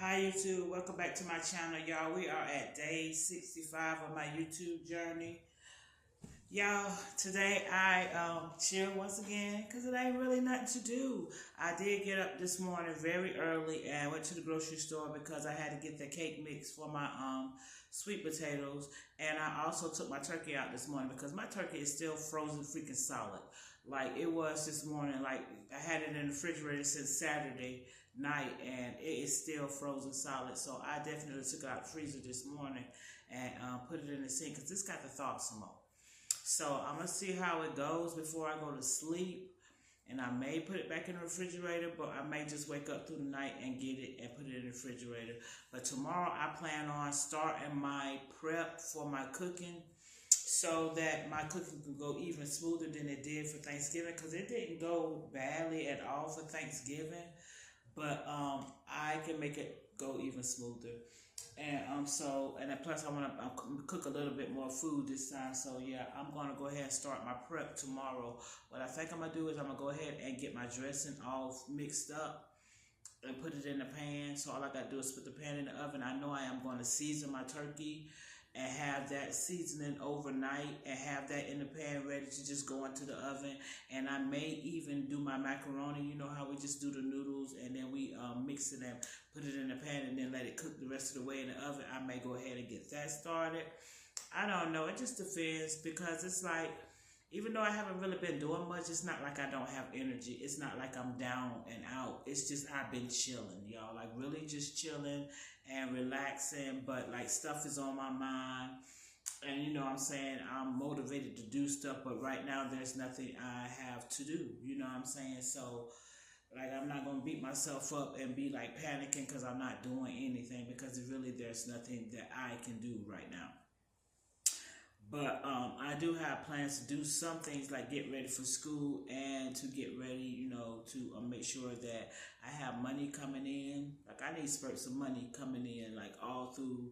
Hi YouTube, welcome back to my channel, y'all. We are at day 65 of my YouTube journey. Y'all, today I chill once again because it ain't really nothing to do. I did get up this morning very early and went to the grocery store because I had to get the cake mix for my sweet potatoes, and I also took my turkey out this morning because my turkey is still frozen freaking solid. Like it was this morning. Like I had it in the refrigerator since Saturday night and it is still frozen solid. So I definitely took it out the freezer this morning and put it in the sink because it's got to thaw some more. So I'm going to see how it goes before I go to sleep. And I may put it back in the refrigerator, but I may just wake up through the night and get it and put it in the refrigerator. But tomorrow I plan on starting my prep for my cooking so that my cooking can go even smoother than it did for Thanksgiving, because it didn't go badly at all for Thanksgiving. But I can make it go even smoother. And and plus I want to cook a little bit more food this time. So yeah, I'm going to go ahead and start my prep tomorrow. What I think I'm going to do is I'm going to go ahead and get my dressing all mixed up and put it in the pan. So all I got to do is put the pan in the oven. I know I am going to season my turkey and have that seasoning overnight and have that in the pan ready to just go into the oven. And I may even do my macaroni. You know how we just do the noodles and then we mix it and put it in the pan and then let it cook the rest of the way in the oven. I may go ahead and get that started. I don't know. It just depends, because it's like, even though I haven't really been doing much, it's not like I don't have energy. It's not like I'm down and out. It's just I've been chilling, y'all. Like really just chilling and relaxing. But like stuff is on my mind. And you know what I'm saying? I'm motivated to do stuff. But right now there's nothing I have to do. You know what I'm saying? So like I'm not going to beat myself up and be like panicking because I'm not doing anything. Because there's nothing that I can do right now. But I do have plans to do some things like get ready for school and to get ready, you know, to make sure that I have money coming in. Like I need spurts of money coming in like all through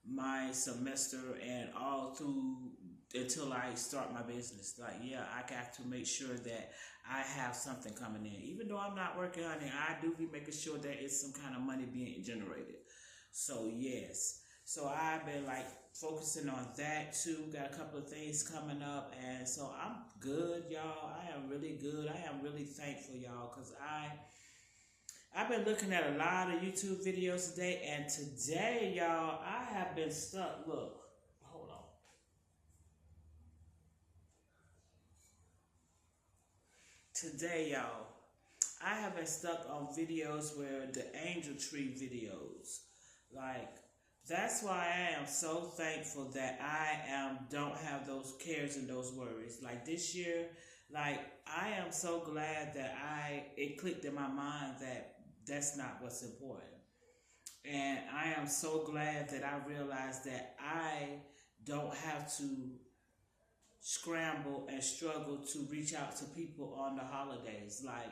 my semester and all through until I start my business. Like, yeah, I got to make sure that I have something coming in. Even though I'm not working on it, I do be making sure that it's some kind of money being generated. So, yes. So I've been like focusing on that too. Got a couple of things coming up, and so I'm good, y'all. I am really good. I am really thankful, y'all, because I've been looking at a lot of YouTube videos today, and today, y'all, I have been stuck. Look, hold on. Today, y'all, I have been stuck on videos where the angel tree videos, like. That's why I am so thankful that I don't have those cares and those worries. Like this year, like I am so glad that it clicked in my mind that that's not what's important. And I am so glad that I realized that I don't have to scramble and struggle to reach out to people on the holidays. Like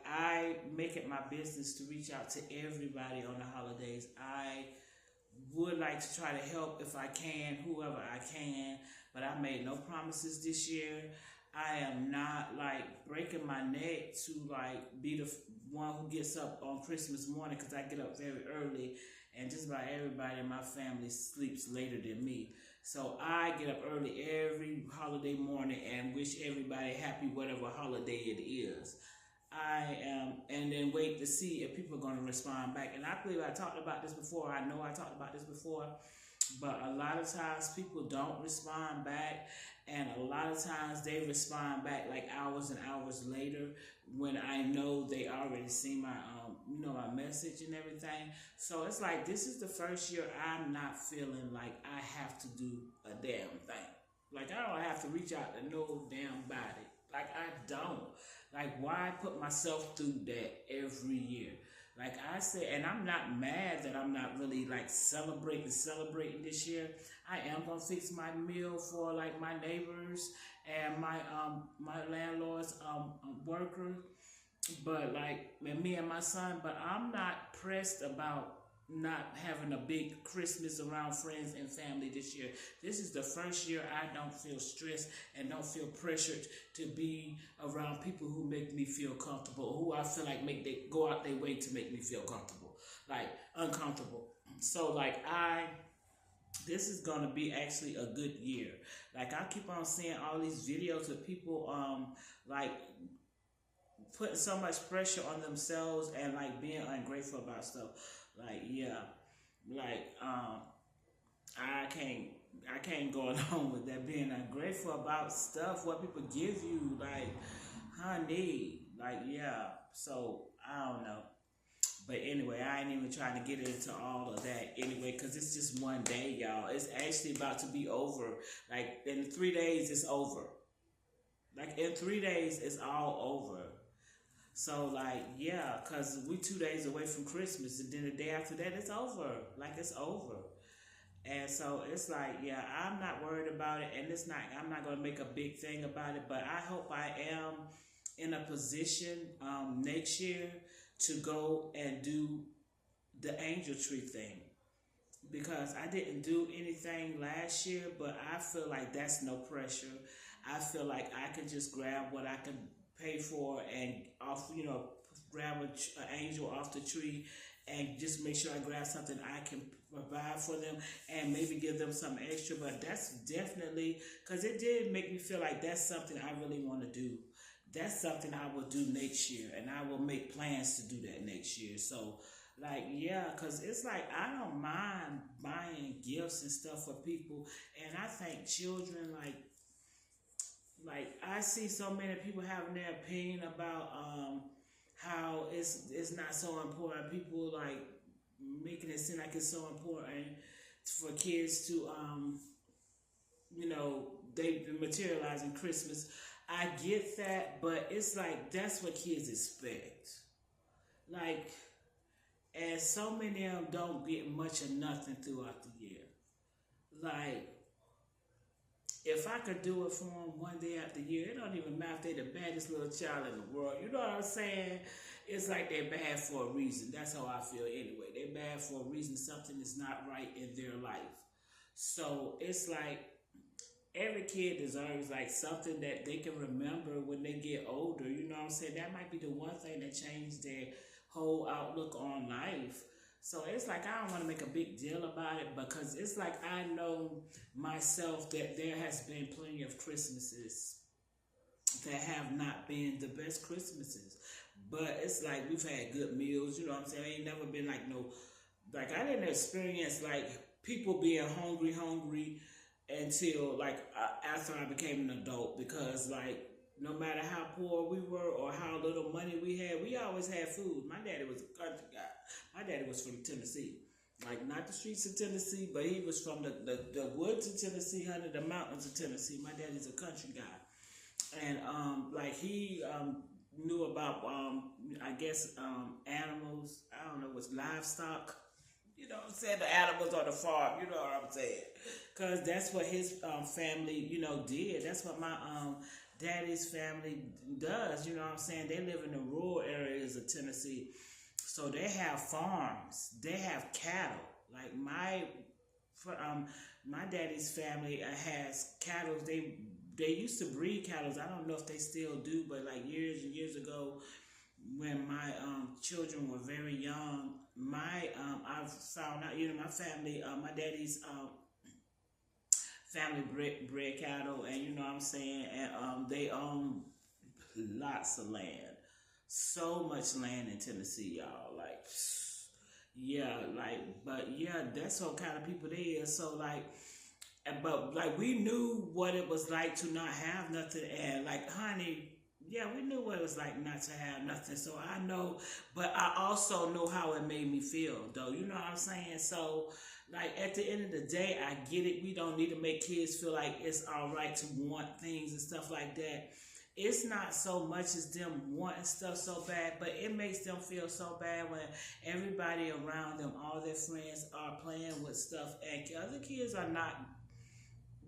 I make it my business to reach out to everybody on the holidays. I would like to try to help if I can, whoever I can, but I made no promises this year. I am not like breaking my neck to like be the one who gets up on Christmas morning, because I get up very early and just about everybody in my family sleeps later than me. So I get up early every holiday morning and wish everybody happy whatever holiday it is. And then wait to see if people are going to respond back. And I believe I talked about this before. I know I talked about this before. But a lot of times people don't respond back. And a lot of times they respond back like hours and hours later when I know they already see my, my message and everything. So it's like this is the first year I'm not feeling like I have to do a damn thing. Like I don't have to reach out to no damn body. Like I don't. Like why put myself through that every year? Like I said, and I'm not mad that I'm not really like celebrating this year. I am gonna fix my meal for like my neighbors and my landlord's worker, but like me and my son. But I'm not pressed about not having a big Christmas around friends and family this year. This is the first year I don't feel stressed and don't feel pressured to be around people who make me feel comfortable, who I feel like they go out their way to make me feel comfortable, like uncomfortable. So like this is gonna be actually a good year. Like I keep on seeing all these videos of people like putting so much pressure on themselves and like being ungrateful about stuff. Like yeah, like I can't go along with that, being ungrateful about stuff what people give you. Like honey, like yeah. So I don't know. But anyway, I ain't even trying to get into all of that anyway, because it's just one day, y'all. It's actually about to be over. Like in 3 days, it's over. Like in 3 days, it's all over. So like yeah, cause we 2 days away from Christmas, and then the day after that it's over. Like it's over, and so it's like yeah, I'm not worried about it, and it's not. I'm not gonna make a big thing about it, but I hope I am in a position next year to go and do the angel tree thing, because I didn't do anything last year, but I feel like that's no pressure. I feel like I can just grab what I can pay for and off, grab an angel off the tree and just make sure I grab something I can provide for them and maybe give them some extra. But that's definitely, because it did make me feel like that's something I really want to do. That's something I will do next year, and I will make plans to do that next year. So, like, yeah, because it's like I don't mind buying gifts and stuff for people, and I think children, like I see so many people having their opinion about how it's not so important. People like making it seem like it's so important for kids to they materializing Christmas. I get that, but it's like that's what kids expect. Like, and so many of them don't get much of nothing throughout the year. Like, if I could do it for them one day out the year, it don't even matter if they're the baddest little child in the world. You know what I'm saying? It's like they're bad for a reason. That's how I feel anyway. They're bad for a reason. Something is not right in their life. So it's like every kid deserves like something that they can remember when they get older. You know what I'm saying? That might be the one thing that changed their whole outlook on life. So it's like I don't want to make a big deal about it, because it's like I know myself that there has been plenty of Christmases that have not been the best Christmases. But it's like we've had good meals, you know what I'm saying? I ain't never been like no, like I didn't experience like people being hungry until like after I became an adult, because like no matter how poor we were or how little money we had, we always had food. My daddy was a country guy. My daddy was from Tennessee. Like not the streets of Tennessee, but he was from the woods of Tennessee, under the mountains of Tennessee. My daddy's a country guy. And like he knew about I guess animals. I don't know, was livestock. You know what I'm saying? The animals on the farm. You know what I'm saying? Because that's what his family, did. That's what my daddy's family does. You know what I'm saying? They live in the rural areas of Tennessee. So they have farms. They have cattle. Like my daddy's family has cattle. They used to breed cattle. I don't know if they still do, but like years and years ago, when my children were very young, I found out, my family, my daddy's family bred cattle, and you know what I'm saying, and they own lots of land, so much land in Tennessee, y'all. Like, yeah, like, but yeah, that's what kind of people they is. So like, but like we knew what it was like to not have nothing, and like, honey. Yeah, we knew what it was like not to have nothing. So I know, but I also know how it made me feel, though. You know what I'm saying? So, like, at the end of the day, I get it. We don't need to make kids feel like it's all right to want things and stuff like that. It's not so much as them wanting stuff so bad, but it makes them feel so bad when everybody around them, all their friends, are playing with stuff, and other kids are not.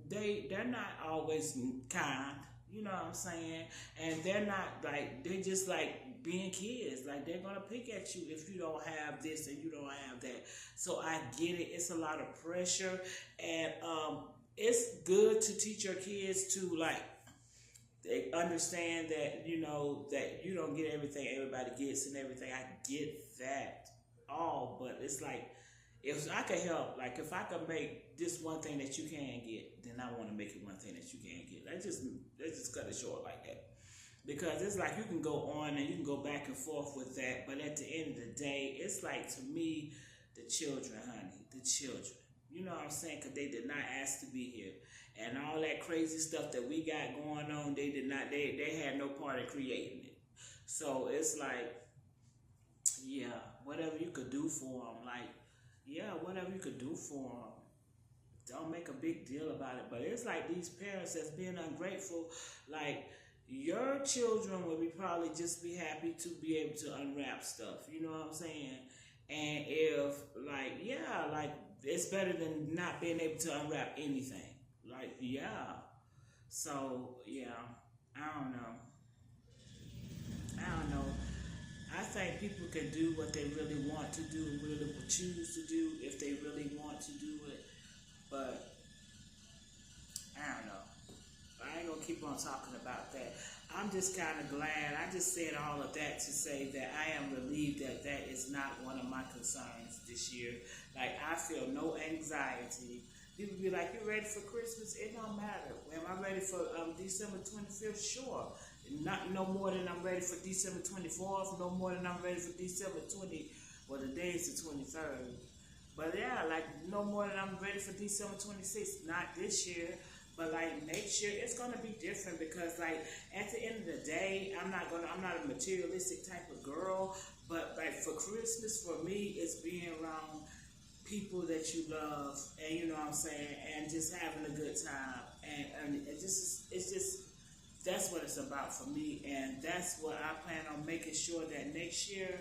They're not always kind. You know what I'm saying? And they're not like, they're just like being kids. Like, they're gonna pick at you if you don't have this and you don't have that. So I get it. It's a lot of pressure, and it's good to teach your kids to, like, they understand that, you know, that you don't get everything everybody gets and everything. I get that all, but it's like, if I could help, like, if I could make this one thing that you can get, then I want to make it one thing that you can't get. Let's just cut it short like that. Because it's like, you can go on and you can go back and forth with that, but at the end of the day, it's like, to me, the children, honey, the children. You know what I'm saying? Because they did not ask to be here. And all that crazy stuff that we got going on, they did not, they had no part in creating it. So it's like, yeah, whatever you could do for them, like, yeah, whatever you could do for them. Don't make a big deal about it. But it's like these parents that's being ungrateful, like, your children would be probably just be happy to be able to unwrap stuff. You know what I'm saying? And if, like, yeah, like, it's better than not being able to unwrap anything. Like, yeah. So, yeah, I don't know. I think people can do what they really want to do, really choose to do if they really want to do it. But I don't know. I ain't gonna keep on talking about that. I'm just kind of glad. I just said all of that to say that I am relieved that that is not one of my concerns this year. Like, I feel no anxiety. People be like, you ready for Christmas? It don't matter. Am I ready for December 25th? Sure. Not no more than I'm ready for December 24th, no more than I'm ready for December 20, well, the day is the 23rd. But yeah, like, no more than I'm ready for December 26th. Not this year, but like next year, it's gonna be different because, like, at the end of the day, I'm not a materialistic type of girl, but like, for Christmas, for me, it's being around people that you love, and you know what I'm saying, and just having a good time, and it's just that's what it's about for me, and that's what I plan on making sure that next year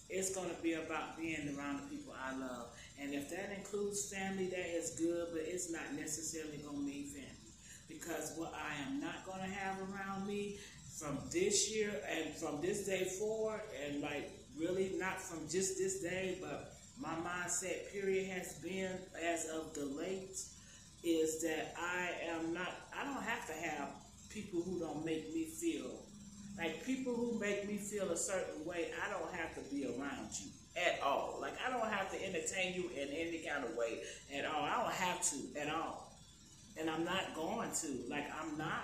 it's going to be about being around the people I love. And if that includes family, that is good, but it's not necessarily going to mean family. Because what I am not going to have around me from this year and from this day forward, and like, really not from just this day, but my mindset period has been, as of the late, is that I don't have to have people who don't make me feel like, people who make me feel a certain way. I don't have to be around you at all. Like, I don't have to entertain you in any kind of way at all. I don't have to at all, and I'm not going to. Like, I'm not.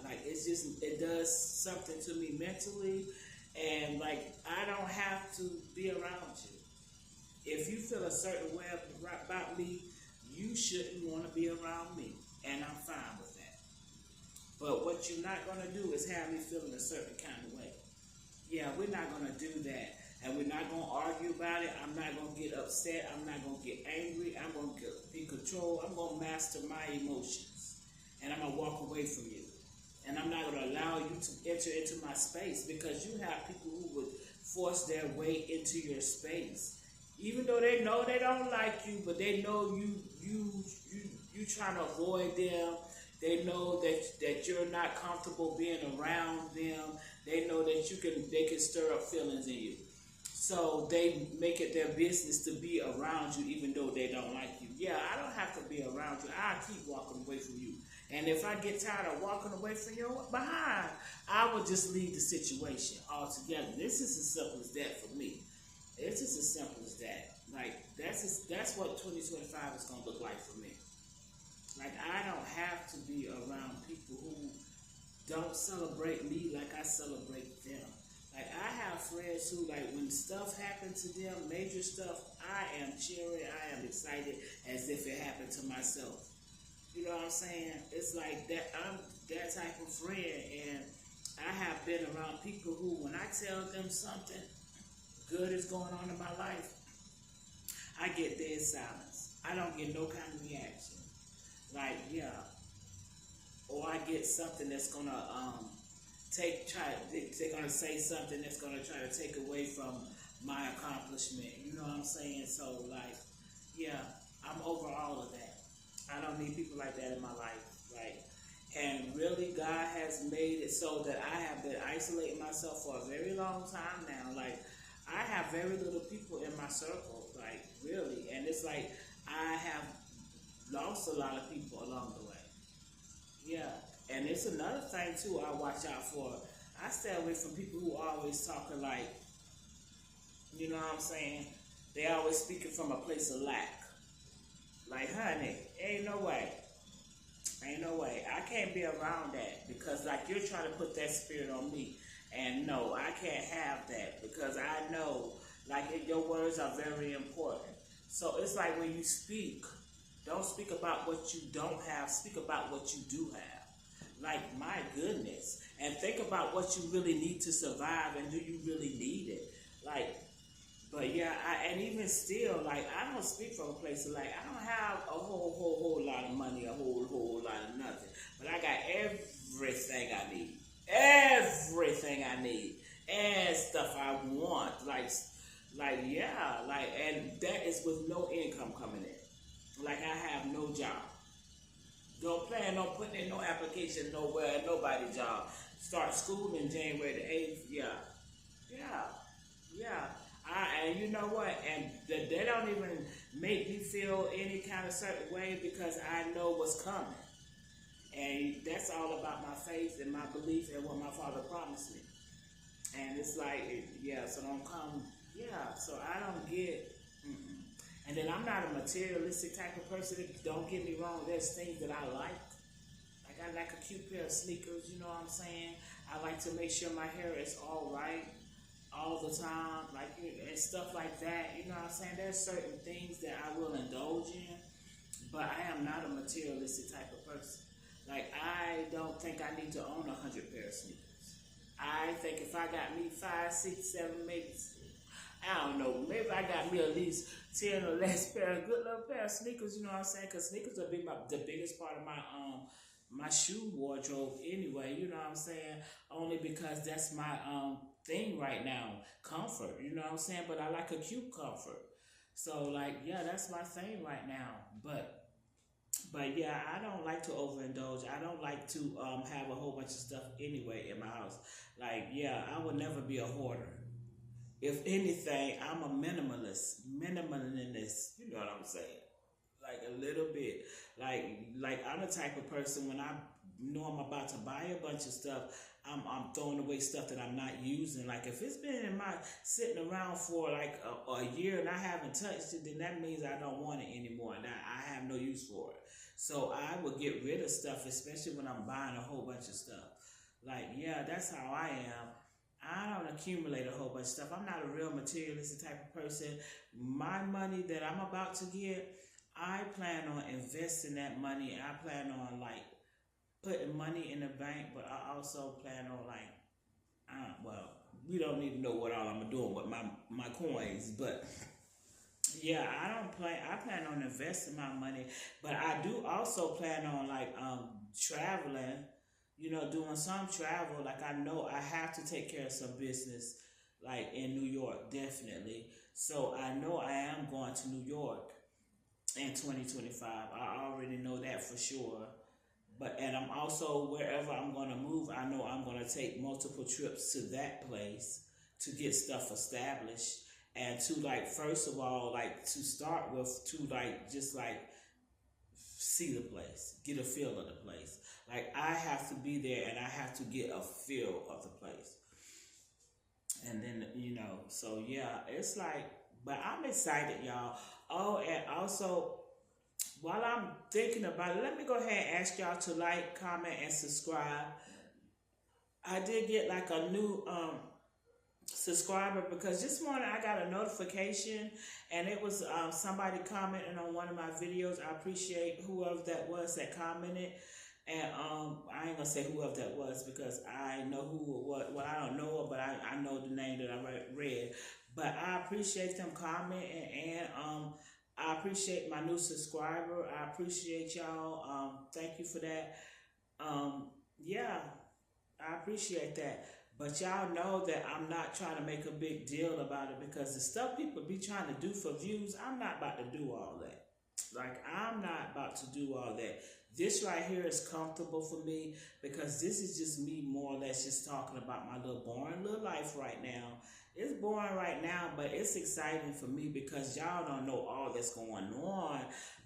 Like, it's just, it does something to me mentally, and like, I don't have to be around you. If you feel a certain way about me, you shouldn't want to be around me, and I'm fine with that. But what you're not going to do is have me feeling a certain kind of way. Yeah, we're not going to do that. And we're not going to argue about it. I'm not going to get upset. I'm not going to get angry. I'm going to be controlled. I'm going to master my emotions. And I'm going to walk away from you. And I'm not going to allow you to enter into my space, because you have people who would force their way into your space. Even though they know they don't like you, but they know you trying to avoid them. They know that you're not comfortable being around them. They know that they can stir up feelings in you. So they make it their business to be around you, even though they don't like you. Yeah, I don't have to be around you. I keep walking away from you. And if I get tired of walking away from you behind, I will just leave the situation altogether. This is as simple as that for me. It's just as simple as that. Like, that's what 2025 is going to look like for me. Like, I don't have to be around people who don't celebrate me like I celebrate them. Like, I have friends who, like, when stuff happens to them, major stuff, I am cheering, I am excited as if it happened to myself. You know what I'm saying? It's like that. I'm that type of friend, and I have been around people who, when I tell them something good is going on in my life, I get dead silence. I don't get no kind of reaction. Like, yeah. Or I get something that's gonna they're gonna say something that's gonna try to take away from my accomplishment. You know what I'm saying? So, like, yeah, I'm over all of that. I don't need people like that in my life. Like, And really, God has made it so that I have been isolating myself for a very long time now. Like, I have very little people in my circle, like, really. And it's like I have lost a lot of people along the way. Yeah. And it's another thing, too, I watch out for. I stay away from people who are always talking like, you know what I'm saying? They always speaking from a place of lack. Like, honey, ain't no way. Ain't no way. I can't be around that because, like, you're trying to put that spirit on me. And no, I can't have that because I know, like, your words are very important. So it's like when you speak, don't speak about what you don't have, speak about what you do have. Like, my goodness. And think about what you really need to survive, and do you really need it? Like, but yeah, and even still, like, I don't speak from a place of, like, I don't have a whole lot of money, a whole lot of nothing. But I got everything I need. Everything I need. And stuff I want. Yeah, like, and that is with no income coming in. Like, I have no job. Don't plan on putting in no application nowhere, nobody's job. Start school in January the 8th. Yeah. And you know what? And they don't even make me feel any kind of certain way because I know what's coming. And that's all about my faith and my belief and what my Father promised me. And it's like, yeah, so don't come, yeah, so I don't get, And then I'm not a materialistic type of person. Don't get me wrong, there's things that I like. Like, I like a cute pair of sneakers, you know what I'm saying? I like to make sure my hair is all right all the time, like, and stuff like that, you know what I'm saying? There's certain things that I will indulge in, but I am not a materialistic type of person. Like, I don't think I need to own 100 pair of sneakers. I think if I got me 5, 6, 7, maybe, I don't know, maybe I got me at least 10 or less pair of good little pair of sneakers, you know what I'm saying? Because sneakers are the biggest part of my shoe wardrobe anyway, you know what I'm saying? Only because that's my thing right now, comfort, you know what I'm saying? But I like a cute comfort. So, like, yeah, that's my thing right now. But yeah, I don't like to overindulge. I don't like to have a whole bunch of stuff anyway in my house. Like, yeah, I would never be a hoarder. If anything, I'm a minimalist. Minimalist, you know what I'm saying? Like, a little bit. Like I'm the type of person, when I know I'm about to buy a bunch of stuff, I'm throwing away stuff that I'm not using. Like, if it's been sitting around for like a year and I haven't touched it, then that means I don't want it anymore and I have no use for it. So I will get rid of stuff, especially when I'm buying a whole bunch of stuff. Like, yeah, that's how I am. I don't accumulate a whole bunch of stuff. I'm not a real materialistic type of person. My money that I'm about to get, I plan on investing that money. I plan on, like, putting money in the bank, but I also plan on, like, well, we don't need to know what all I'm doing with my coins, but yeah, I plan on investing my money, but I do also plan on, like, traveling, you know, doing some travel. Like, I know I have to take care of some business, like, in New York, definitely. So I know I am going to New York in 2025. I already know that for sure. And I'm also, wherever I'm going to move, I know I'm going to take multiple trips to that place to get stuff established. And to, like, first of all, like, to start with, to, like, just, like, see the place, get a feel of the place. Like, I have to be there and I have to get a feel of the place. And then, you know, so yeah, it's like, but I'm excited, y'all. Oh, and also, while I'm thinking about it, let me go ahead and ask y'all to like, comment, and subscribe. I did get, like, a new subscriber because this morning I got a notification and it was somebody commenting on one of my videos. I appreciate whoever that was that commented. And I ain't gonna say whoever that was because I know who it was. Well, I don't know her, but I know the name that I read. But I appreciate them commenting, and I appreciate my new subscriber. I appreciate y'all. Thank you for that. Yeah, I appreciate that. But y'all know that I'm not trying to make a big deal about it because the stuff people be trying to do for views, I'm not about to do all that. Like, I'm not about to do all that. This right here is comfortable for me because this is just me more or less just talking about my little boring little life right now. It's boring right now, but it's exciting for me because y'all don't know all that's going on.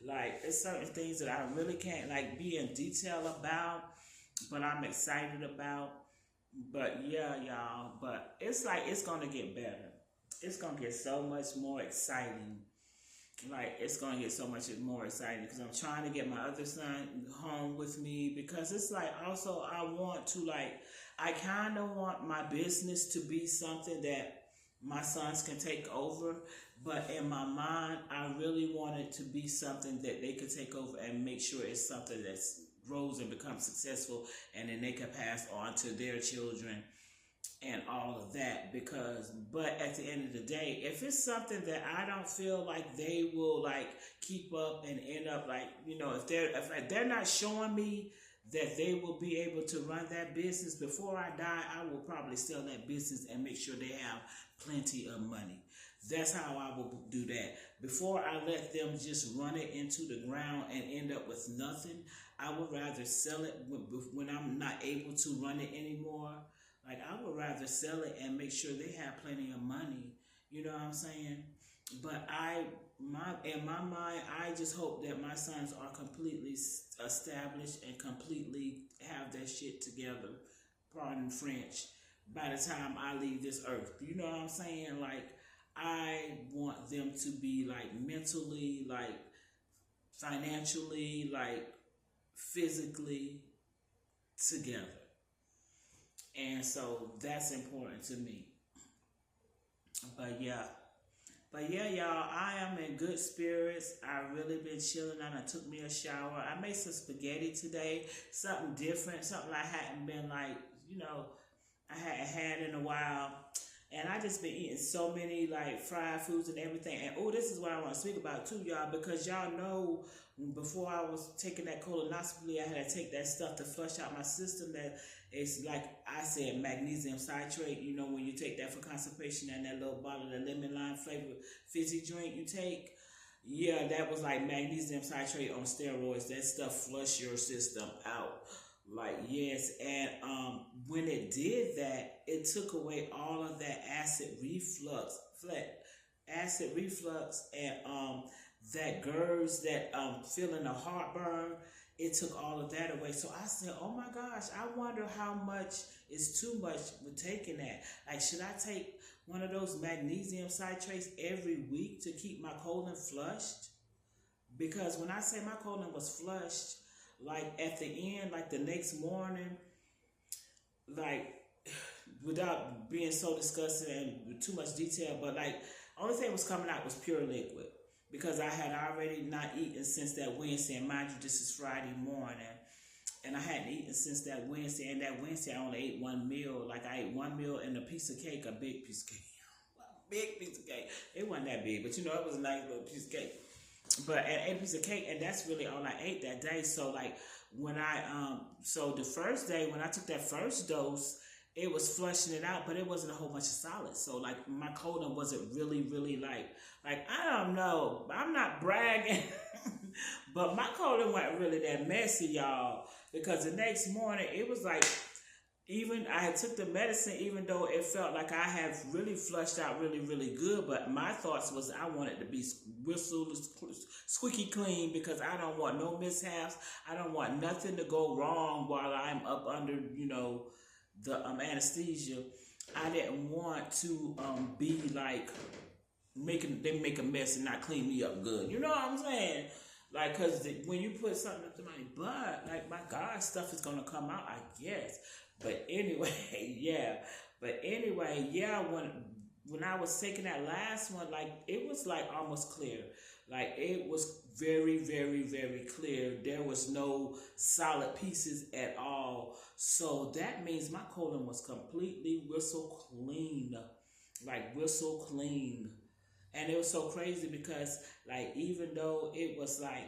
Like, it's certain things that I really can't like be in detail about, but I'm excited about. But yeah, y'all, but it's like it's gonna get better. It's gonna get so much more exciting. Like, it's gonna get so much more exciting because I'm trying to get my other son home with me because it's like also I want to like I kind of want my business to be something that my sons can take over, but in my mind I really want it to be something that they can take over and make sure it's something that grows and becomes successful, and then they can pass on to their children and all of that. Because but at the end of the day, if it's something that I don't feel like they will like keep up and end up like, if they're not showing me that they will be able to run that business before I die, I will probably sell that business and make sure they have plenty of money. That's how I will do that. Before I let them just run it into the ground and end up with nothing, I would rather sell it when I'm not able to run it anymore. Like, I would rather sell it and make sure they have plenty of money. You know what I'm saying? But in my mind, I just hope that my sons are completely established and completely have their shit together, pardon French, by the time I leave this earth. You know what I'm saying? Like, I want them to be like mentally, like financially, like physically together. And so that's important to me. But yeah, y'all, I am in good spirits. I really been chilling out. I took me a shower. I made some spaghetti today, something different, something I hadn't been like, I hadn't had in a while. And I just been eating so many like fried foods and everything. And this is what I want to speak about too, y'all, because y'all know before I was taking that colonoscopy, I had to take that stuff to flush out my system. That it's like I said, magnesium citrate. You know, when you take that for constipation and that little bottle of the lemon lime flavored fizzy drink you take. Yeah, that was like magnesium citrate on steroids. That stuff flush your system out. Like, yes, and when it did that, it took away all of that acid reflux, and that GERS, that feeling of heartburn. It took all of that away. So I said, oh my gosh, I wonder how much is too much with taking that. Like, should I take one of those magnesium citrates every week to keep my colon flushed? Because when I say my colon was flushed, like at the end, like the next morning, like without being so disgusting and with too much detail, but like only thing was coming out was pure liquid because I had already not eaten since that Wednesday, and mind you, this is Friday morning, and I hadn't eaten since that Wednesday, and that Wednesday I only ate one meal. Like I ate one meal and a piece of cake, a big piece of cake, big piece of cake. It wasn't that big, but it was a nice little piece of cake. But I ate a piece of cake, and that's really all I ate that day. So like when so the first day when I took that first dose, it was flushing it out, but it wasn't a whole bunch of solids. So like my colon wasn't really like I don't know. I'm not bragging, but my colon wasn't really that messy, y'all. Because the next morning it was like, even I had took the medicine, even though it felt like I have really flushed out really good, but my thoughts was I wanted to be whistle squeaky clean because I don't want no mishaps. I don't want nothing to go wrong while I'm up under, the anesthesia. I didn't want to be like make a mess and not clean me up good. You know what I'm saying? Like, because when you put something up to my butt, like, my God, stuff is going to come out, I guess. But anyway, yeah. When I was taking that last one, like, it was, like, almost clear. Like, it was very, very, very clear. There was no solid pieces at all. So that means my colon was completely whistle clean. Like, whistle clean. And it was so crazy because, like, even though it was, like,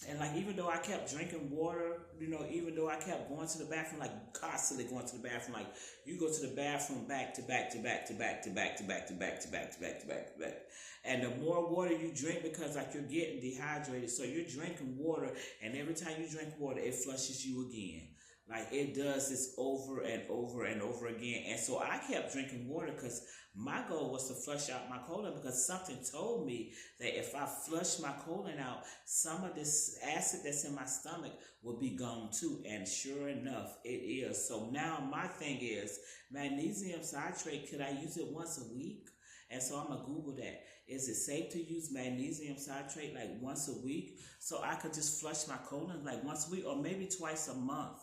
And like, even though I kept drinking water, you know, even though I kept going to the bathroom, like constantly going to the bathroom, like you go to the bathroom back to back to back to back to back to back to back to back to back to back to back. And the more water you drink, because like you're getting dehydrated, so you're drinking water, and every time you drink water, it flushes you again. Like it does this over and over and over again. And so I kept drinking water because my goal was to flush out my colon, because something told me that if I flush my colon out, some of this acid that's in my stomach will be gone too. And sure enough, it is. So now my thing is magnesium citrate. Could I use it once a week? And so I'm going to Google that. Is it safe to use magnesium citrate like once a week so I could just flush my colon like once a week or maybe twice a month?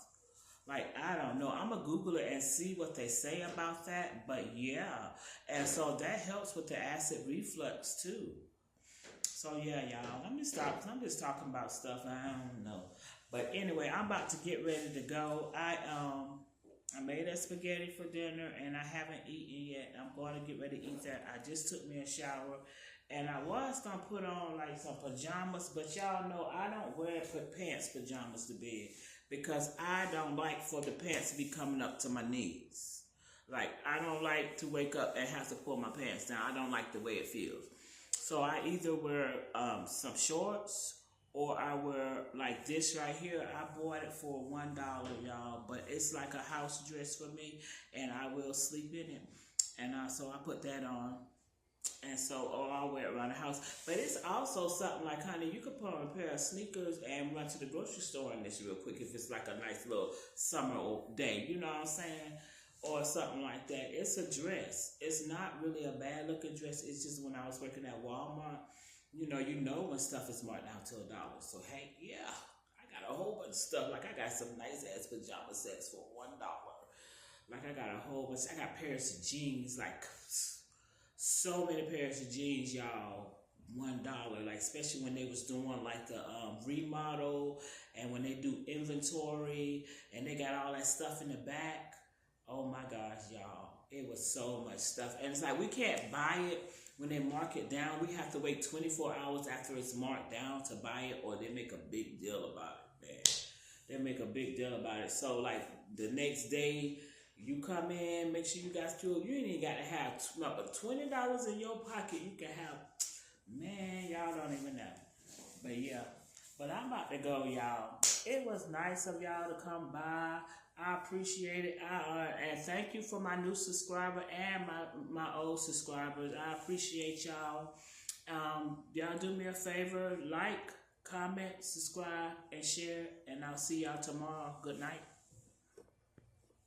Like, I don't know. I'm going to Google it and see what they say about that. But yeah. And so that helps with the acid reflux too. So yeah, y'all. Let me stop. I'm just talking about stuff I don't know. But anyway, I'm about to get ready to go. I made that spaghetti for dinner and I haven't eaten yet. I'm going to get ready to eat that. I just took me a shower. And I was going to put on like some pajamas. But y'all know I don't wear pants pajamas to bed, because I don't like for the pants to be coming up to my knees. Like, I don't like to wake up and have to pull my pants down. I don't like the way it feels. So I either wear some shorts, or I wear like this right here. I bought it for $1, y'all. But it's like a house dress for me, and I will sleep in it. And so I put that on. And so, I'll wear it around the house. But it's also something like, honey, you could put on a pair of sneakers and run to the grocery store in this real quick if it's like a nice little summer day. You know what I'm saying? Or something like that. It's a dress. It's not really a bad looking dress. It's just when I was working at Walmart, you know when stuff is marked down to $1. So, hey, yeah, I got a whole bunch of stuff. Like, I got some nice ass pajama sets for $1. Like, I got a whole bunch. I got pairs of jeans, like so many pairs of jeans, y'all, $1. Like, especially when they was doing like the remodel, and when they do inventory and they got all that stuff in the back. Oh my gosh, y'all, it was so much stuff. And it's like, we can't buy it when they mark it down. We have to wait 24 hours after it's marked down to buy it, or they make a big deal about it, man. They make a big deal about it. So like the next day, you come in, make sure you got you ain't even got to have but $20 in your pocket. You can have, man, y'all don't even know. But yeah, but I'm about to go, y'all. It was nice of y'all to come by. I appreciate it. And thank you for my new subscriber and my old subscribers. I appreciate y'all. Y'all do me a favor, like, comment, subscribe, and share. And I'll see y'all tomorrow. Good night.